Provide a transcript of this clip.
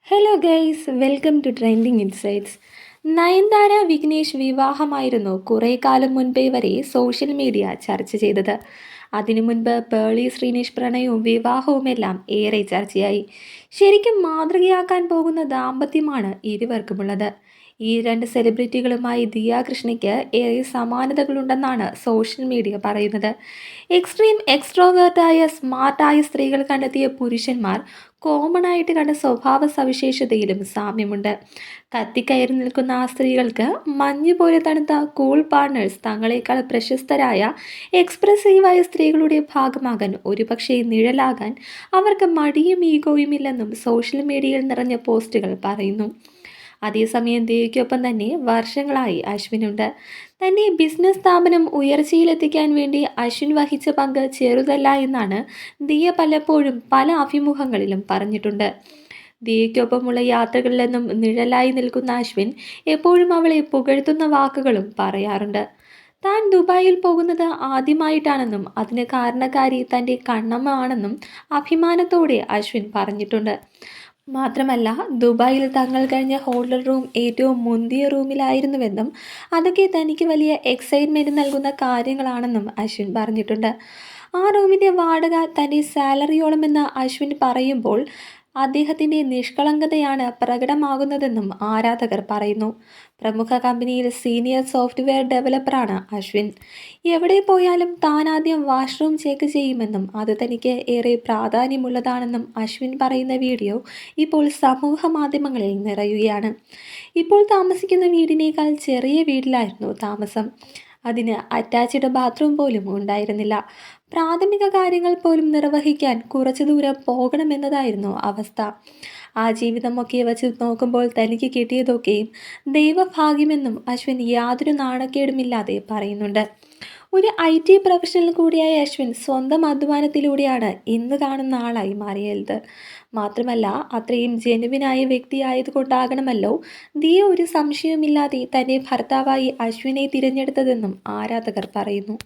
Hello guys, welcome to trending insights. Nayanthara Vignesh വിവാഹമായിരുന്നു കുറേ കാലം മുൻപേ വരെ സോഷ്യൽ മീഡിയ ചർച്ച ചെയ്തത്. അതിനു മുൻപ് പേളി ശ്രീനിഷ് പ്രണയവും വിവാഹവുമെല്ലാം ഏറെ ചർച്ചയായി. ശരിക്കും മാതൃകയാക്കാൻ പോകുന്ന ദാമ്പത്യമാണ് ഇരുവർക്കുമുള്ളത്. ഈ രണ്ട് സെലിബ്രിറ്റികളുമായി ദിയ കൃഷ്ണയ്ക്ക് ഏറെ സമാനതകളുണ്ടെന്നാണ് സോഷ്യൽ മീഡിയ പറയുന്നത്. എക്സ്ട്രീം എക്സ്ട്രോവേർട്ടായ സ്മാർട്ടായ സ്ത്രീകൾ കണ്ടെത്തിയ പുരുഷന്മാർ കോമൺ ആയിട്ട് കണ്ട സ്വഭാവ സവിശേഷതയിലും സാമ്യമുണ്ട്. കത്തിക്കയറി നിൽക്കുന്ന ആ സ്ത്രീകൾക്ക് മഞ്ഞ് പോലെ തണുത്ത കൂൾ പാർട്ണേഴ്സ് തങ്ങളെക്കാൾ പ്രശസ്തരായ എക്സ്പ്രസീവായ സ്ത്രീകളുടെ ഭാഗമാകാൻ, ഒരുപക്ഷെ നിഴലാകാൻ അവർക്ക് മടിയും ഈഗോയും ഇല്ലെന്നും സോഷ്യൽ മീഡിയയിൽ നിറഞ്ഞ പോസ്റ്റുകൾ പറയുന്നു. അതേസമയം ദിയയ്ക്കൊപ്പം തന്നെ വർഷങ്ങളായി അശ്വിനുണ്ട്. തൻ്റെ ബിസിനസ് സ്ഥാപനം ഉയർച്ചയിലെത്തിക്കാൻ വേണ്ടി അശ്വിൻ വഹിച്ച പങ്ക് ചെറുതല്ല എന്നാണ് ദിയ പലപ്പോഴും പല അഭിമുഖങ്ങളിലും പറഞ്ഞിട്ടുണ്ട്. ദിയയ്ക്കൊപ്പമുള്ള യാത്രകളിലെന്നും നിഴലായി നിൽക്കുന്ന അശ്വിൻ എപ്പോഴും അവളെ പുകഴ്ത്തുന്ന വാക്കുകളും പറയാറുണ്ട്. താൻ ദുബായിൽ പോകുന്നത് ആദ്യമായിട്ടാണെന്നും അതിന് കാരണക്കാരി തൻ്റെ കണ്ണമ്മ ആണെന്നും അഭിമാനത്തോടെ അശ്വിൻ പറഞ്ഞിട്ടുണ്ട്. മാത്രമല്ല, ദുബായിൽ തങ്ങൾ കഴിഞ്ഞ ഹോട്ടൽ റൂം ഏറ്റവും മുന്തിയ റൂമിലായിരുന്നുവെന്നും അതൊക്കെ തനിക്ക് വലിയ എക്സൈറ്റ്മെൻറ്റ് നൽകുന്ന കാര്യങ്ങളാണെന്നും അശ്വിൻ പറഞ്ഞിട്ടുണ്ട്. ആ റൂമിൻ്റെ വാടക തൻ്റെ സാലറിയോളമെന്ന് അശ്വിൻ പറയുമ്പോൾ അദ്ദേഹത്തിൻ്റെ നിഷ്കളങ്കതയാണ് പ്രകടമാകുന്നതെന്നും ആരാധകർ പറയുന്നു. പ്രമുഖ കമ്പനിയിൽ സീനിയർ സോഫ്റ്റ്വെയർ ഡെവലപ്പറാണ് അശ്വിൻ. എവിടെ പോയാലും താൻ ആദ്യം വാഷ്റൂം ചെക്ക് ചെയ്യുമെന്നും അത് തനിക്ക് ഏറെ പ്രാധാന്യമുള്ളതാണെന്നും അശ്വിൻ പറയുന്ന വീഡിയോ ഇപ്പോൾ സമൂഹ മാധ്യമങ്ങളിൽ നിറയുകയാണ്. ഇപ്പോൾ താമസിക്കുന്ന വീടിനേക്കാൾ ചെറിയ വീട്ടിലായിരുന്നു താമസം. അതിന് അറ്റാച്ച്ഡ് ബാത്റൂം പോലും ഉണ്ടായിരുന്നില്ല. പ്രാഥമിക കാര്യങ്ങൾ പോലും നിർവഹിക്കാൻ കുറച്ചു ദൂരം പോകണമെന്നതായിരുന്നു അവസ്ഥ. ആ ജീവിതമൊക്കെ വച്ച് നോക്കുമ്പോൾ തനിക്ക് കിട്ടിയതൊക്കെയും ദൈവഭാഗ്യമെന്നും അശ്വിൻ യാതൊരു നാണക്കേടുമില്ലാതെ പറയുന്നുണ്ട്. ഒരു IT പ്രൊഫഷണൽ കൂടിയായ അശ്വിൻ സ്വന്തം അധ്വാനത്തിലൂടെയാണ് ഇന്ന് കാണുന്ന ആളായി മാറിയത്. മാത്രമല്ല, അത്രയും ജെനുവിനായ വ്യക്തിയായതുകൊണ്ടാകണമല്ലോ ദിയ ഒരു സംശയവുമില്ലാതെ തൻ്റെ ഭർത്താവായി അശ്വിനെ തിരഞ്ഞെടുത്തതെന്നും ആരാധകർ പറയുന്നു.